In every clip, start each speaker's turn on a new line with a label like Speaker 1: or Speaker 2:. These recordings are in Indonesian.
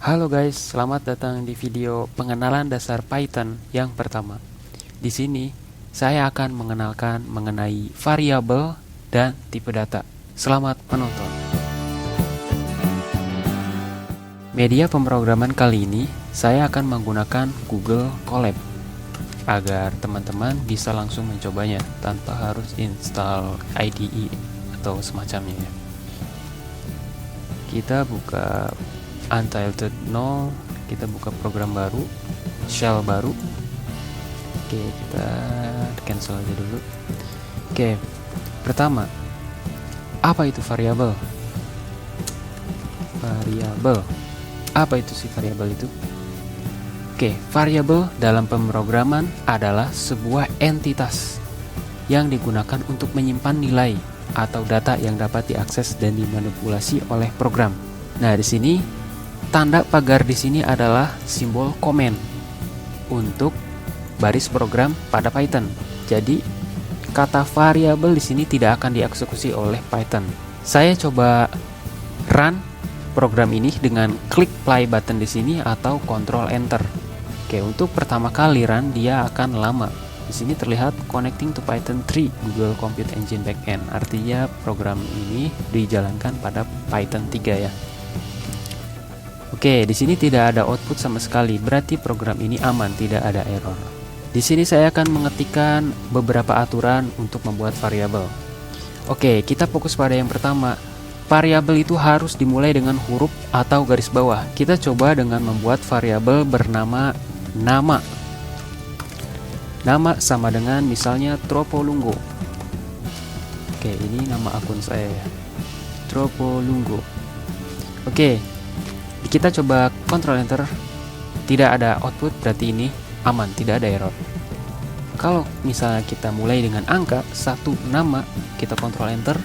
Speaker 1: Halo guys, selamat datang di video pengenalan dasar Python yang pertama. Di sini, saya akan mengenalkan mengenai variabel dan tipe data. Selamat menonton. Media pemrograman kali ini, saya akan menggunakan Google Colab agar teman-teman bisa langsung mencobanya tanpa harus install IDE atau semacamnya ya. Kita buka Untitled 0, kita buka program baru, shell baru. Oke, kita cancel aja dulu. Oke, pertama, apa itu variabel? Variabel, apa itu sih variabel itu? Oke, variabel dalam pemrograman adalah sebuah entitas yang digunakan untuk menyimpan nilai atau data yang dapat diakses dan dimanipulasi oleh program. Nah, di sini tanda pagar di sini adalah simbol komen untuk baris program pada Python. Jadi, kata variabel di sini tidak akan dieksekusi oleh Python. Saya coba run program ini dengan klik play button di sini atau Ctrl Enter. Oke, untuk pertama kali run dia akan lama. Di sini terlihat connecting to Python 3 Google Compute Engine Backend. Artinya program ini dijalankan pada Python 3 ya. Oke, di sini tidak ada output sama sekali, berarti program ini aman, tidak ada error. Di sini saya akan mengetikkan beberapa aturan untuk membuat variabel. Oke, kita fokus pada yang pertama. Variabel itu harus dimulai dengan huruf atau garis bawah. Kita coba dengan membuat variabel bernama nama. Nama sama dengan misalnya Tropolungo. Oke, ini nama akun saya ya. Tropolungo. Oke. Kita coba Ctrl Enter, tidak ada output, berarti ini aman, tidak ada error. Kalau misalnya kita mulai dengan angka satu nama, kita Ctrl Enter,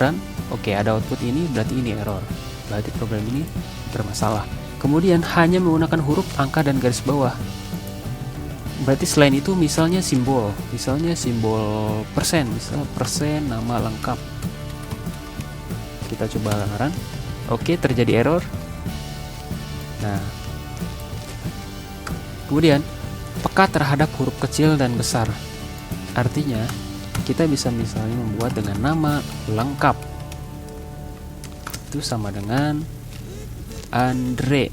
Speaker 1: run, oke, ada output ini, berarti ini error, berarti program ini bermasalah. Kemudian hanya menggunakan huruf, angka, dan garis bawah, berarti selain itu misalnya simbol persen, misal persen nama lengkap. Kita coba run, oke, terjadi error. Nah, kemudian peka terhadap huruf kecil dan besar. Artinya kita bisa misalnya membuat dengan nama lengkap itu sama dengan Andre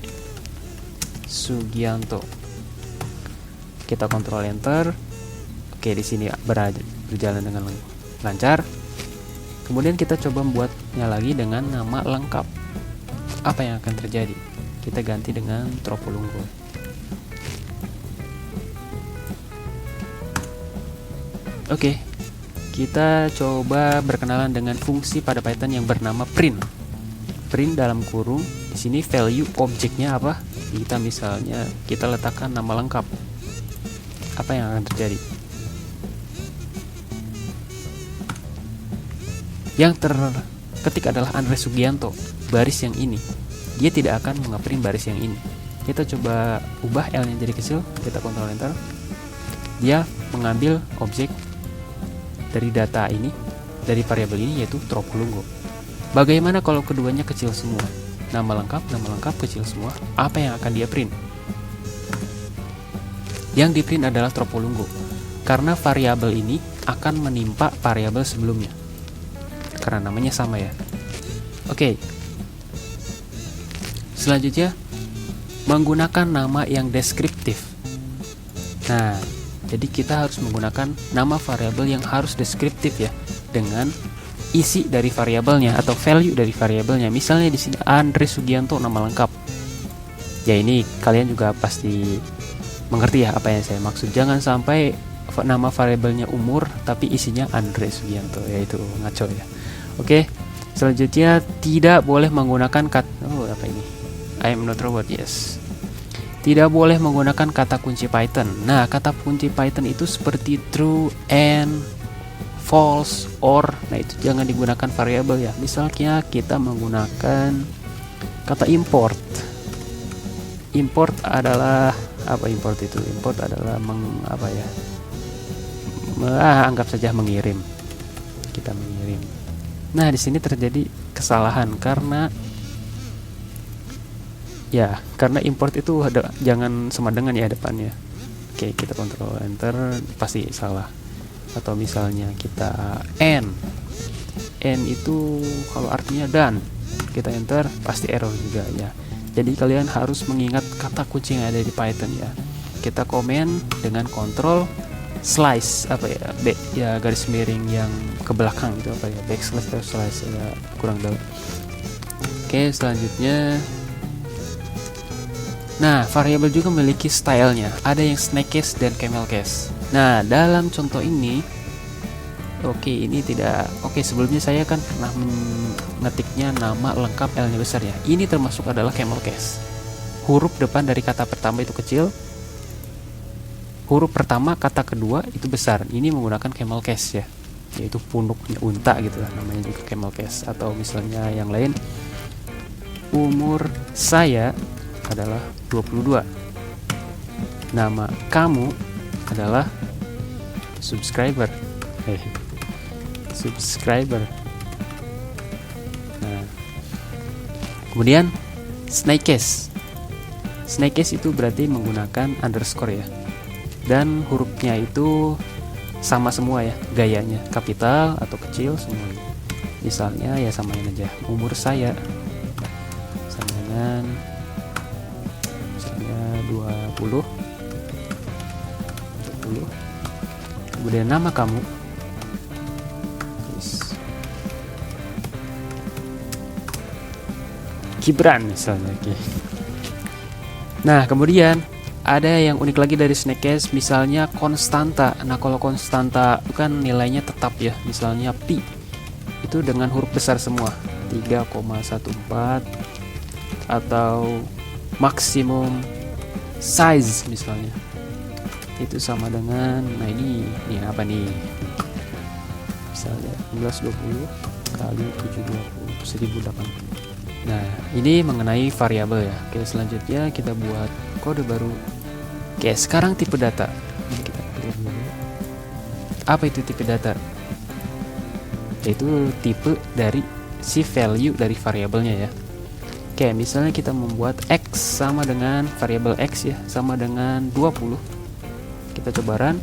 Speaker 1: Sugianto. Kita Ctrl Enter. Oke, di sini berjalan dengan lancar. Kemudian kita coba membuatnya lagi dengan nama lengkap. Apa yang akan terjadi? Kita ganti dengan Tropolungo. Oke, kita coba berkenalan dengan fungsi pada Python yang bernama print. Print dalam kurung, di sini value objeknya apa? Kita misalnya kita letakkan nama lengkap. Apa yang akan terjadi? Yang terketik adalah Andre Sugianto, baris yang ini. Dia tidak akan nge-print baris yang ini. Kita coba ubah L-nya jadi kecil, kita Ctrl Enter. Dia mengambil objek dari data ini, dari variabel ini, yaitu Tropolungo. Bagaimana kalau keduanya kecil semua? Nama lengkap kecil semua. Apa yang akan dia print? Yang di-print adalah Tropolungo, karena variabel ini akan menimpa variabel sebelumnya, karena namanya sama ya. Oke. Selanjutnya, menggunakan nama yang deskriptif. Nah, jadi kita harus menggunakan nama variabel yang harus deskriptif ya, dengan isi dari variabelnya atau value dari variabelnya. Misalnya di sini Andre Sugianto nama lengkap. Ya, ini kalian juga pasti mengerti ya apa yang saya maksud. Jangan sampai nama variabelnya umur tapi isinya Andre Sugianto, yaitu ngaco ya. Oke. Selanjutnya, tidak boleh menggunakan apa ini? I am not robot, yes. Tidak boleh menggunakan kata kunci Python. Nah, kata kunci Python itu seperti true, and, false, or. Nah, itu jangan digunakan variabel ya. Misalnya kita menggunakan kata import. Import adalah apa? Import itu? Import adalah anggap saja mengirim. Kita mengirim. Nah, di sini terjadi kesalahan karena Ya, karena import itu jangan sama dengan ya depannya. Oke, kita kontrol enter, pasti salah. Atau misalnya kita n itu kalau artinya dan, kita enter pasti error juga ya. Jadi kalian harus mengingat kata kunci yang ada di Python ya. Kita komen dengan kontrol slice garis miring yang ke belakang itu apa ya, backslash atau slice ya, kurang tahu. Oke, selanjutnya, nah variabel juga memiliki stylenya, ada yang snake case dan camel case. Nah dalam contoh ini, ini tidak sebelumnya saya kan pernah mengetiknya nama lengkap L-nya besar ya. Ini termasuk adalah camel case. Huruf depan dari kata pertama itu kecil, huruf pertama kata kedua itu besar. Ini menggunakan camel case ya, yaitu punuknya unta gitu lah, namanya juga camel case. Atau misalnya yang lain, umur saya adalah 22. Nama kamu adalah subscriber. Subscriber. Nah, kemudian snake case. Snake case itu berarti menggunakan underscore ya. Dan hurufnya itu sama semua ya, gayanya kapital atau kecil semuanya. Misalnya ya samain aja, umur saya sama dengan misalnya 20. Kemudian nama kamu Gibran misalnya. Nah kemudian ada yang unik lagi dari snake case, misalnya konstanta. Nah kalau konstanta itu kan nilainya tetap ya, misalnya pi itu dengan huruf besar semua, 3,14, atau maksimum size misalnya itu sama dengan, nah ini apa nih, misalnya 1920 kali 720 1080. Nah ini mengenai variabel ya. Oke, selanjutnya kita buat kode baru. Oke, sekarang tipe data. Ini kita clear dulu. Apa itu tipe data? Yaitu tipe dari si value dari variabelnya ya. Oke, misalnya kita membuat x sama dengan variabel x ya, sama dengan 20. Kita coba run,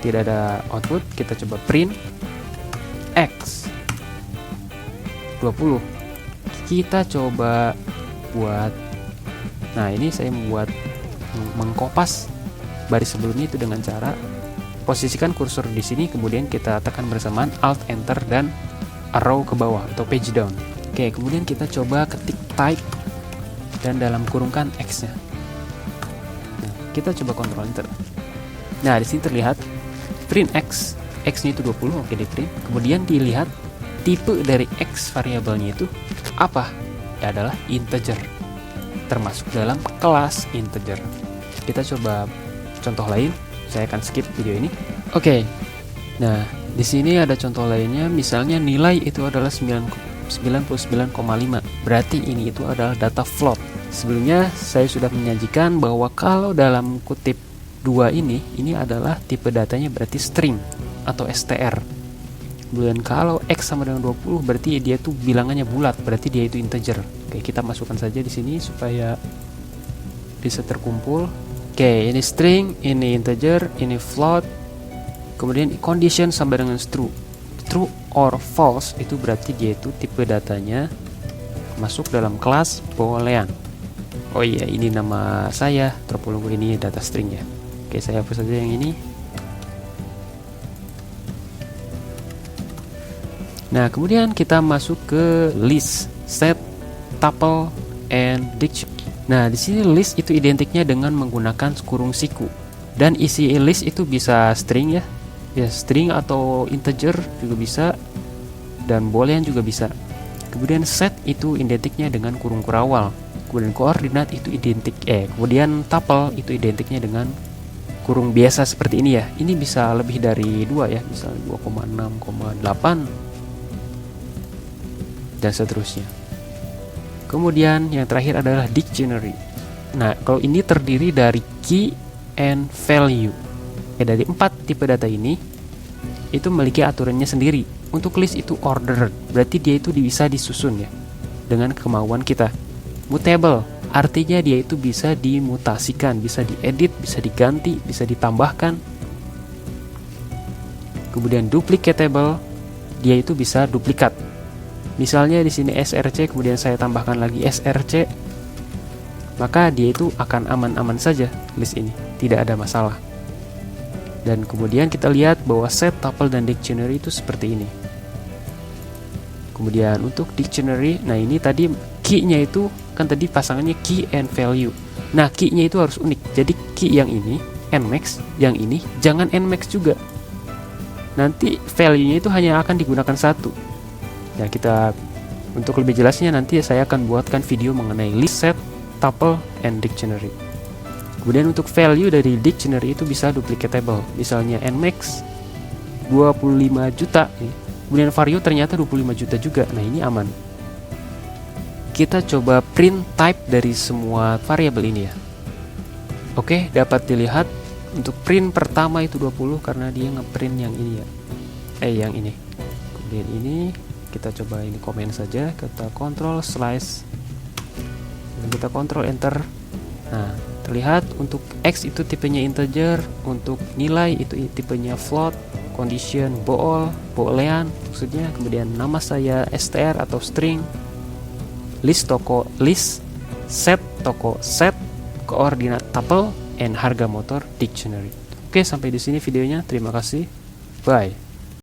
Speaker 1: tidak ada output. Kita coba print x 20. Kita coba buat, nah ini saya membuat mengkopas baris sebelumnya itu dengan cara posisikan kursor di sini, kemudian kita tekan bersamaan Alt Enter dan arrow ke bawah atau page down. Oke, kemudian kita coba ketik type dan dalam kurungkan x-nya. Nah, kita coba Ctrl Enter. Nah, di sini terlihat print x, x-nya itu 20, oke di print. Kemudian dilihat tipe dari x variabelnya itu apa? Ya adalah integer, termasuk dalam kelas integer. Kita coba contoh lain. Saya akan skip video ini. Oke. Nah, di sini ada contoh lainnya. Misalnya nilai itu adalah 99,5. Berarti ini itu adalah data float. Sebelumnya saya sudah menyajikan bahwa kalau dalam kutip 2 ini adalah tipe datanya berarti string atau str. Kemudian kalau x sama dengan 20 berarti dia tuh bilangannya bulat, berarti dia itu integer. Oke, kita masukkan saja di sini supaya bisa terkumpul. Oke, ini string, ini integer, ini float. Kemudian condition sama dengan true. True or false itu berarti dia itu tipe datanya masuk dalam kelas boolean. Oh iya, ini nama saya, Tropologo, ini data string ya. Oke, saya hapus saja yang ini. Nah, kemudian kita masuk ke list, set, tuple, and dictionary. Nah, di sini list itu identiknya dengan menggunakan kurung siku. Dan isi list itu bisa string ya. Ya, string atau integer juga bisa, dan boolean juga bisa. Kemudian set itu identiknya dengan kurung kurawal. Kemudian koordinat itu kemudian tuple itu identiknya dengan kurung biasa seperti ini ya. Ini bisa lebih dari 2 ya, misalnya 2,6,8 dan seterusnya. Kemudian yang terakhir adalah dictionary. Nah, kalau ini terdiri dari key and value. Dari 4 tipe data ini itu memiliki aturannya sendiri. Untuk list itu ordered, berarti dia itu bisa disusun ya dengan kemauan kita. Mutable, artinya dia itu bisa dimutasikan, bisa diedit, bisa diganti, bisa ditambahkan. Kemudian duplicatable, dia itu bisa duplikat. Misalnya di sini src, kemudian saya tambahkan lagi src, maka dia itu akan aman-aman saja list ini, tidak ada masalah. Dan kemudian kita lihat bahwa set, tuple, dan dictionary itu seperti ini. Kemudian untuk dictionary, nah ini tadi key-nya itu kan tadi pasangannya key and value. Nah, key-nya itu harus unik. Jadi key yang ini nmax, yang ini jangan nmax juga. Nanti value-nya itu hanya akan digunakan satu. Ya, kita untuk lebih jelasnya nanti saya akan buatkan video mengenai list, set, tuple, and dictionary. Kemudian untuk value dari dictionary itu bisa duplicatable. Misalnya nmax 25 juta, kemudian vario ternyata 25 juta juga. Nah, ini aman. Kita coba print type dari semua variabel ini ya. Oke, dapat dilihat untuk print pertama itu 20 karena dia ngeprint yang ini ya. Yang ini. Kemudian ini kita coba ini komen saja, kita control slice. Dan kita control enter. Nah, terlihat untuk X itu tipenya integer, untuk nilai itu tipenya float, condition boolean maksudnya, kemudian nama saya str atau string, list toko list, set toko set, koordinat tuple, and harga motor dictionary. Oke, sampai di sini videonya. Terima kasih. Bye.